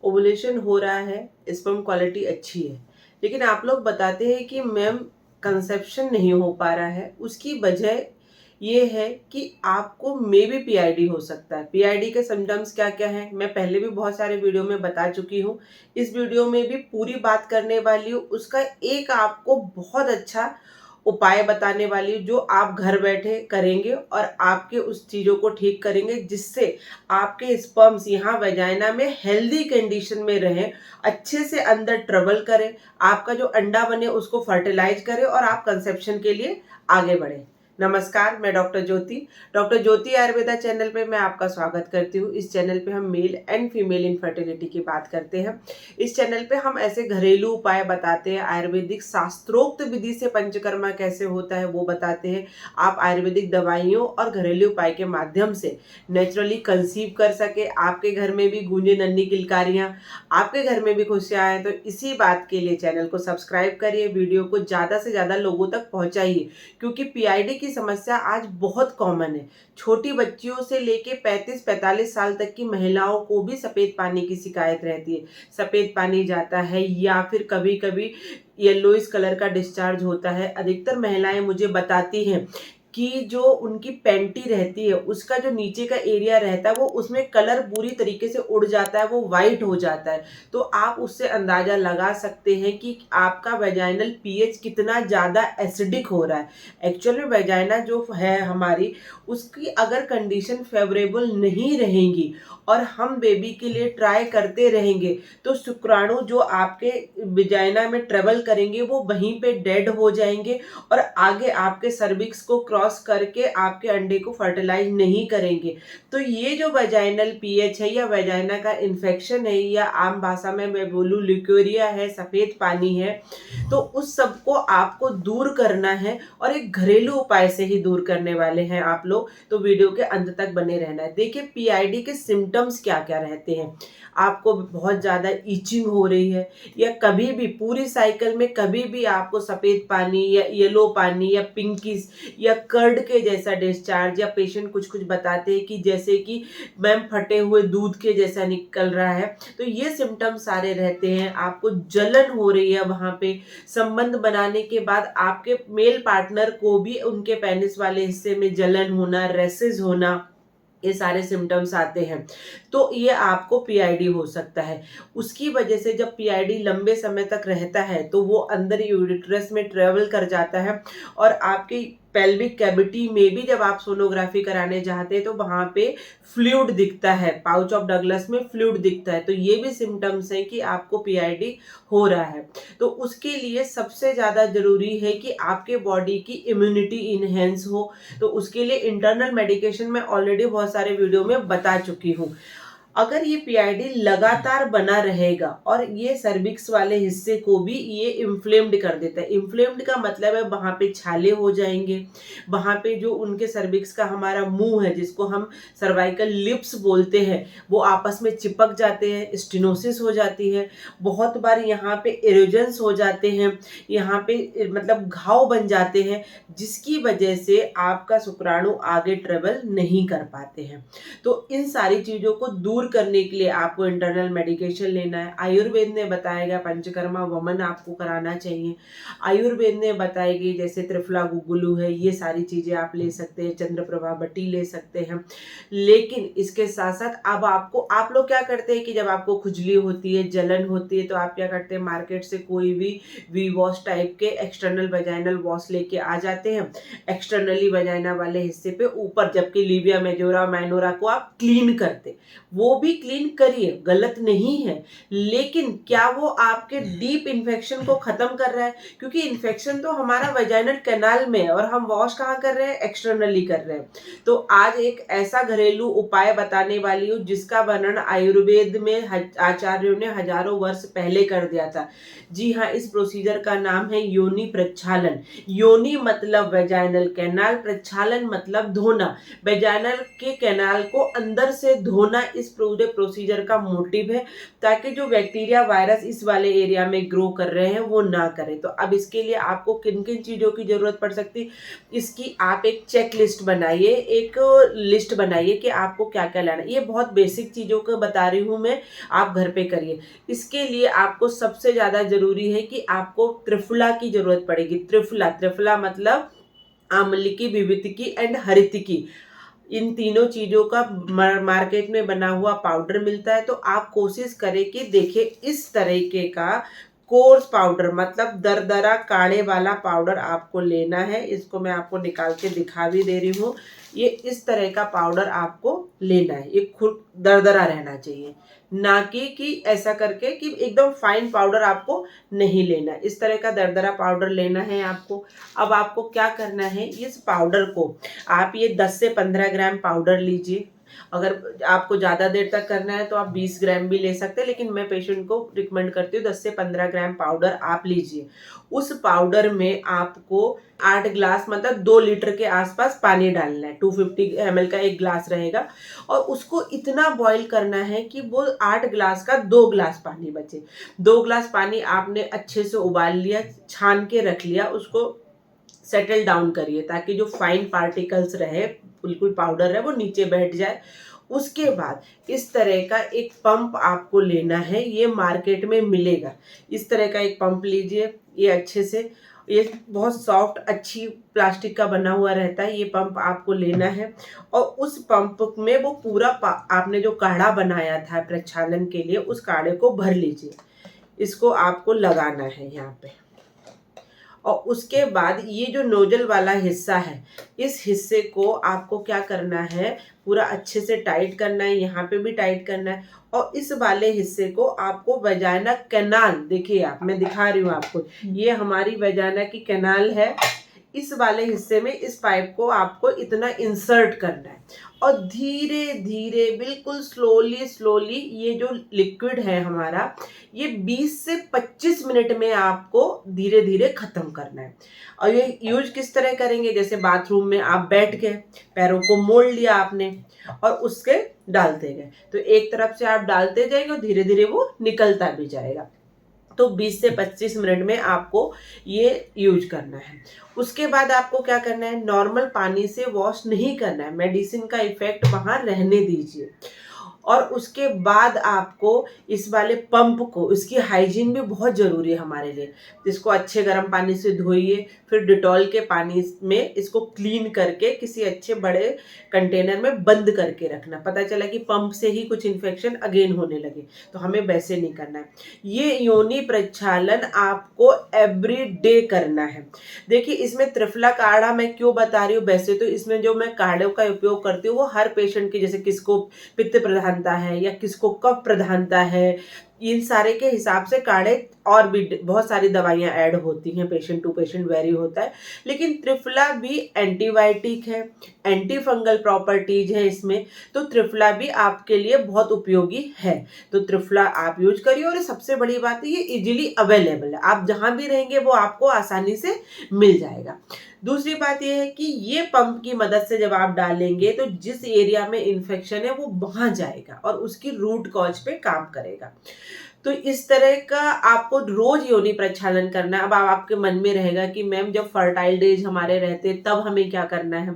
Ovulation हो रहा है, स्पर्म क्वालिटी अच्छी है, लेकिन आप लोग बताते हैं कि मैम कंसेप्शन नहीं हो पा रहा है। उसकी वजह ये है कि आपको मे बी पीआईडी हो सकता है। पीआईडी के सिम्टम्स क्या क्या हैं मैं पहले भी बहुत सारे वीडियो में बता चुकी हूँ। इस वीडियो में भी पूरी बात करने वाली हूँ। उसका एक आपको बहुत अच्छा उपाय बताने वाली हूँ जो आप घर बैठे करेंगे और आपके उस चीज़ों को ठीक करेंगे, जिससे आपके स्पर्म्स यहाँ वेजाइना में हेल्दी कंडीशन में रहें, अच्छे से अंदर ट्रेवल करें, आपका जो अंडा बने उसको फर्टिलाइज करें और आप कंसेप्शन के लिए आगे बढ़ें। नमस्कार, मैं डॉक्टर ज्योति आयुर्वेदा चैनल पे मैं आपका स्वागत करती हूँ। इस चैनल पे हम मेल एंड फीमेल इनफर्टिलिटी की बात करते हैं। इस चैनल पे हम ऐसे घरेलू उपाय बताते हैं, आयुर्वेदिक शास्त्रोक्त विधि से पंचकर्मा कैसे होता है वो बताते हैं। आप आयुर्वेदिक दवाइयों और घरेलू उपाय के माध्यम से नेचुरली कंसीव कर सके, आपके घर में भी गूंजे नन्ही किलकारियाँ, आपके घर में भी खुशियाँ आए। तो इसी बात के लिए चैनल को सब्सक्राइब करिए, वीडियो को ज़्यादा से ज़्यादा लोगों तक पहुँचाइए, क्योंकि पीआईडी की समस्या आज बहुत कॉमन है। छोटी बच्चियों से लेके 35-45 साल तक की महिलाओं को भी सफ़ेद पानी की शिकायत रहती है। सफ़ेद पानी जाता है या फिर कभी कभी येलोइश कलर का डिस्चार्ज होता है। अधिकतर महिलाएं मुझे बताती हैं कि जो उनकी पैंटी रहती है उसका जो नीचे का एरिया रहता है वो उसमें कलर पूरी तरीके से उड़ जाता है, वो वाइट हो जाता है। तो आप उससे अंदाज़ा लगा सकते हैं कि आपका वेजाइनल पीएच कितना ज़्यादा एसिडिक हो रहा है। एक्चुअल में वेजाइना जो है हमारी, उसकी अगर कंडीशन फेवरेबल नहीं रहेंगी और हम बेबी के लिए ट्राई करते रहेंगे तो शुक्राणु जो आपके वेजाइना में ट्रेवल करेंगे वो वहीं पे डेड हो जाएंगे और आगे आपके सर्विक्स को क्रॉस करके आपके अंडे को फर्टिलाइज नहीं करेंगे। तो ये जो वेजाइनल पीएच है या वेजाइना का इन्फेक्शन है या आम भाषा में मैं बोलूँ ल्यूकेरिया है, सफ़ेद पानी है, तो उस सब को आपको दूर करना है और एक घरेलू उपाय से ही दूर करने वाले हैं आप लोग। तो वीडियो के अंत तक बने रहना है। देखिए पीआईडी के सिम्टम्स क्या क्या रहते हैं। आपको बहुत ज़्यादा ईचिंग हो रही है या कभी भी पूरी साइकिल में कभी भी आपको सफ़ेद पानी या येलो पानी या पिंकिश या कर्ड के जैसा डिस्चार्ज, या पेशेंट कुछ कुछ बताते हैं कि जैसे कि मैम फटे हुए दूध के जैसा निकल रहा है। तो ये सिम्टम्स सारे रहते हैं। आपको जलन हो रही है वहाँ पे, संबंध बनाने के बाद आपके मेल पार्टनर को भी उनके पेनिस वाले हिस्से में जलन होना, रेसेस होना, ये सारे सिम्टम्स आते हैं। तो ये आपको पीआईडी हो सकता है। उसकी वजह से जब पीआईडी लंबे समय तक रहता है तो वो अंदर यूरेट्रस में ट्रेवल कर जाता है और आपकी पेल्विक कैविटी में भी जब आप सोनोग्राफी कराने जाते हैं तो वहाँ पे फ्लूइड दिखता है, पाउच ऑफ डगलस में फ्लूइड दिखता है। तो ये भी सिम्टम्स हैं कि आपको पीआईडी हो रहा है। तो उसके लिए सबसे ज़्यादा ज़रूरी है कि आपके बॉडी की इम्यूनिटी इनहेंस हो। तो उसके लिए इंटरनल मेडिकेशन मैं ऑलरेडी बहुत सारे वीडियो में बता चुकी हूँ। अगर ये पीआईडी लगातार बना रहेगा और ये सर्विक्स वाले हिस्से को भी ये इन्फ्लेम्ड कर देता है। इन्फ्लेम्ड का मतलब है वहाँ पे छाले हो जाएंगे, वहाँ पे जो उनके सर्विक्स का हमारा मुंह है जिसको हम सर्वाइकल लिप्स बोलते हैं वो आपस में चिपक जाते हैं, स्टेनोसिस हो जाती है। बहुत बार यहाँ पे इरोजन्स हो जाते हैं, यहाँ पे मतलब घाव बन जाते हैं, जिसकी वजह से आपका शुक्राणु आगे ट्रेवल नहीं कर पाते हैं। तो इन सारी चीज़ों को दूर करने के लिए आपको इंटरनल मेडिकेशन लेना है। आयुर्वेद ने बताया गया पंचकर्मा वमन आपको कराना चाहिए। आयुर्वेद ने बताई गई जैसे त्रिफला गुगुलू है, ये सारी चीज़ें आप ले सकते हैं, चंद्रप्रभा बटी ले सकते हैं। लेकिन इसके साथ साथ अब आपको, आप लोग क्या करते हैं कि जब आपको खुजली होती है, जलन होती है, तो आप क्या करते हैं मार्केट से कोई भी वी वॉश टाइप के एक्सटर्नल वेजाइनल वॉश लेके आ जाते हैं एक्सटर्नली वेजाइना वाले हिस्से पे ऊपर, जबकि लीविया मेजोरा माइनोरा को आप क्लीन करते, वो भी क्लीन करिए, गलत नहीं है। लेकिन क्या वो आपके डीप इन्फेक्शन को खत्म कर रहा है? क्योंकि इन्फेक्शन तो हमारा वेजाइनल कैनाल में है और हम वॉश कहाँ कर रहे हैं, एक्सटर्नली कर रहे हैं। तो आज एक ऐसा घरेलू उपाय बताने वाली हूँ जिसका वर्णन आयुर्वेद में आचार्यों ने हजारों वर्ष पहले कर दिया था। जी हाँ, इस प्रोसीजर का नाम है योनि प्रक्षालन। योनि मतलब वेजाइनल कैनाल, प्रक्षालन मतलब धोना। वेजाइनल के कैनाल को अंदर से धोना इस पूरे प्रोसीजर का मोटिव है, ताकि जो बैक्टीरिया वायरस इस वाले एरिया में ग्रो कर रहे हैं वो ना करें। तो अब इसके लिए आपको किन किन चीज़ों की ज़रूरत पड़ सकती है, इसकी आप एक चेक लिस्ट बनाइए, एक लिस्ट बनाइए कि आपको क्या क्या लाना है। ये बहुत बेसिक चीज़ों को बता रही हूँ मैं, आप घर पे करिए। इसके लिए आपको सबसे ज़्यादा ज़रूरी है कि आपको त्रिफला की ज़रूरत पड़ेगी। त्रिफला, त्रिफला मतलब आम्लिकी, विवितिकी एंड हरितिकी। इन तीनों चीज़ों का मार्केट में बना हुआ पाउडर मिलता है। तो आप कोशिश करें कि देखिए इस तरीके का कोर्स पाउडर, मतलब दरदरा काढ़े वाला पाउडर आपको लेना है। इसको मैं आपको निकाल के दिखा भी दे रही हूँ। ये इस तरह का पाउडर आपको लेना है। ये खुद दरदरा रहना चाहिए, ना कि ऐसा करके कि एकदम फाइन पाउडर आपको नहीं लेना है। इस तरह का दरदरा पाउडर लेना है आपको। अब आपको क्या करना है, इस पाउडर को आप ये 10 से 15 ग्राम पाउडर लीजिए। अगर आपको ज़्यादा देर तक करना है तो आप 20 ग्राम भी ले सकते हैं, लेकिन मैं पेशेंट को रिकमेंड करती हूँ 10 से 15 ग्राम पाउडर आप लीजिए। उस पाउडर में आपको 8 ग्लास मतलब 2 लीटर के आसपास पानी डालना है। 250 ml का एक ग्लास रहेगा और उसको इतना बॉईल करना है कि वो 8 ग्लास का 2 ग्लास पानी बचे। 2 ग्लास पानी आपने अच्छे से उबाल लिया, छान के रख लिया, उसको सेटल डाउन करिए ताकि जो फाइन पार्टिकल्स रहे, बिल्कुल पाउडर है, वो नीचे बैठ जाए। उसके बाद इस तरह का एक पंप आपको लेना है, ये मार्केट में मिलेगा। इस तरह का एक पंप लीजिए, ये अच्छे से, ये बहुत सॉफ्ट अच्छी प्लास्टिक का बना हुआ रहता है। ये पंप आपको लेना है और उस पंप में वो पूरा आपने जो काढ़ा बनाया था प्रक्षालन के लिए, उस काढ़े को भर लीजिए। इसको आपको लगाना है यहाँ पे। और उसके बाद ये जो नोजल वाला हिस्सा है, इस हिस्से को आपको क्या करना है, पूरा अच्छे से टाइट करना है, यहाँ पे भी टाइट करना है। और इस वाले हिस्से को आपको वजाइना कैनाल, देखिए आप, मैं दिखा रही हूँ आपको, ये हमारी वजाइना की कैनाल है। इस वाले हिस्से में इस पाइप को आपको इतना इंसर्ट करना है और धीरे धीरे बिल्कुल स्लोली स्लोली ये जो लिक्विड है हमारा, ये 20 से 25 मिनट में आपको धीरे धीरे खत्म करना है। और ये यूज किस तरह करेंगे, जैसे बाथरूम में आप बैठ गए, पैरों को मोड़ लिया आपने और उसके डालते गए, तो एक तरफ से आप डालते जाएंगे और धीरे धीरे वो निकलता भी जाएगा। तो 20 से 25 मिनट में आपको ये यूज करना है। उसके बाद आपको क्या करना है, नॉर्मल पानी से वॉश नहीं करना है, मेडिसिन का इफेक्ट वहाँ रहने दीजिए। और उसके बाद आपको इस वाले पंप को, इसकी हाइजीन भी बहुत ज़रूरी है हमारे लिए। इसको अच्छे गर्म पानी से धोइए, फिर डिटॉल के पानी में इसको क्लीन करके किसी अच्छे बड़े कंटेनर में बंद करके रखना। पता चला कि पंप से ही कुछ इन्फेक्शन अगेन होने लगे, तो हमें वैसे नहीं करना है। ये योनि प्रक्षालन आपको एवरी डे करना है। देखिए इसमें त्रिफला काढ़ा मैं क्यों बता रही हूँ, वैसे तो इसमें जो मैं काढ़ों का उपयोग करती हूँ वो हर पेशेंट की, जैसे किसको पित्त प्रधानता है या किसको कफ प्रधानता है, इन सारे के हिसाब से काढ़े, और भी बहुत सारी दवाइयाँ ऐड होती हैं, पेशेंट टू पेशेंट वेरी होता है। लेकिन त्रिफला भी एंटीबायोटिक है, एंटी फंगल प्रॉपर्टीज है इसमें, तो त्रिफला भी आपके लिए बहुत उपयोगी है। तो त्रिफला आप यूज करिए। और सबसे बड़ी बात है, ये इजीली अवेलेबल है, आप जहाँ भी रहेंगे वो आपको आसानी से मिल जाएगा। दूसरी बात यह है कि ये पंप की मदद से जब आप डालेंगे तो जिस एरिया में इन्फेक्शन है वो वहां जाएगा और उसकी रूट कॉज पे काम करेगा। तो इस तरह का आपको रोज योनि प्रक्षालन करना है। अब आपके मन में रहेगा कि मैम जब फर्टाइल डेज हमारे रहते तब हमें क्या करना है,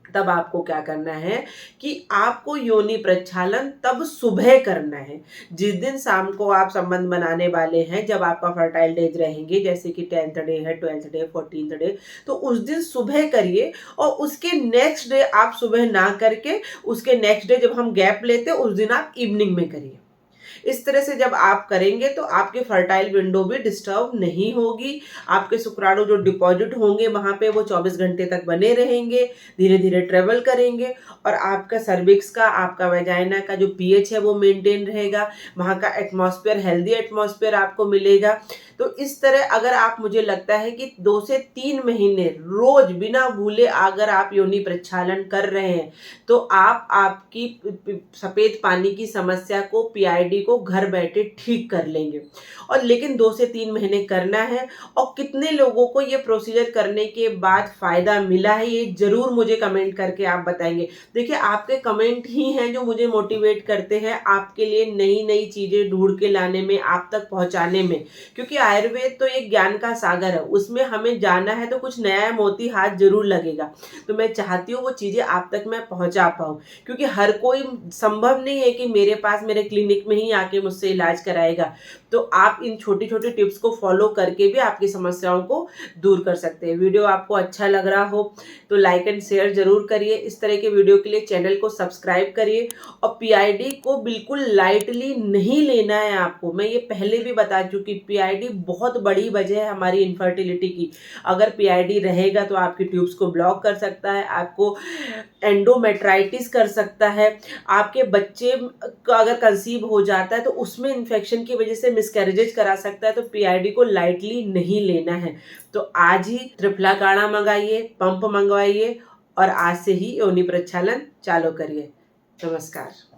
तब आपको क्या करना है कि आपको योनि प्रक्षालन तब सुबह करना है। जिस दिन शाम को आप संबंध बनाने वाले हैं, जब आपका फर्टाइल डेज रहेंगे, जैसे कि 10th डे है, 12th डे, 14th डे, तो उस दिन सुबह करिए। और उसके नेक्स्ट डे आप सुबह ना करके उसके नेक्स्ट डे जब हम गैप लेते हैं उस दिन आप इवनिंग में करिए। इस तरह से जब आप करेंगे तो आपके फर्टाइल विंडो भी डिस्टर्ब नहीं होगी। आपके शुक्राणु जो डिपॉजिट होंगे वहाँ पे वो 24 घंटे तक बने रहेंगे, धीरे धीरे ट्रेवल करेंगे और आपका सर्विक्स का, आपका वेजाइना का जो पीएच है वो मेंटेन रहेगा, वहाँ का एटमॉस्फेयर, हेल्दी एटमॉस्फेयर आपको मिलेगा। तो इस तरह अगर आप, मुझे लगता है कि 2 से 3 महीने रोज बिना भूले अगर आप योनि प्रक्षालन कर रहे हैं तो आप आपकी सफेद पानी की समस्या को, पीआईडी को वो घर बैठे ठीक कर लेंगे। और लेकिन 2 से 3 महीने करना है। और कितने लोगों को ये प्रोसीजर करने के बाद फ़ायदा मिला है, ये ज़रूर मुझे कमेंट करके आप बताएँगे। देखिए, आपके कमेंट ही हैं जो मुझे मोटिवेट करते हैं आपके लिए नई-नई चीज़ें ढूँढ के लाने में, आप तक पहुँचाने में। क्योंकि आयुर्वेद तो एक ज्ञान का सागर है, उसमें हमें जाना है तो कुछ नया मोती हाथ ज़रूर लगेगा। तो मैं चाहती हूँ वो चीज़ें आप तक मैं पहुँचा पाऊँ, क्योंकि हर कोई संभव नहीं है कि मेरे पास मेरे क्लिनिक में ही आके मुझसे इलाज कराएगा। तो आप इन छोटी-छोटी टिप्स को फ़ॉलो करके भी आपकी समस्याओं को दूर कर सकते हैं। वीडियो आपको अच्छा लग रहा हो तो लाइक एंड शेयर ज़रूर करिए। इस तरह के वीडियो के लिए चैनल को सब्सक्राइब करिए। और पीआईडी को बिल्कुल लाइटली नहीं लेना है आपको। मैं ये पहले भी बता चुकी, पीआईडी बहुत बड़ी वजह है हमारी इनफर्टिलिटी की। अगर पीआईडी रहेगा तो आपकी ट्यूब्स को ब्लॉक कर सकता है, आपको एंडोमेट्राइटिस कर सकता है, आपके बच्चे का अगर कंसीव हो जाता है तो उसमें इन्फेक्शन की वजह से मिसकैरेजेस करा सकता है। तो पीआईडी को लाइटली नहीं लेना है। तो आज ही त्रिफला काढ़ा मंगाइए, पंप मंगवाइए और आज से ही योनि प्रक्षालन चालू करिए। नमस्कार।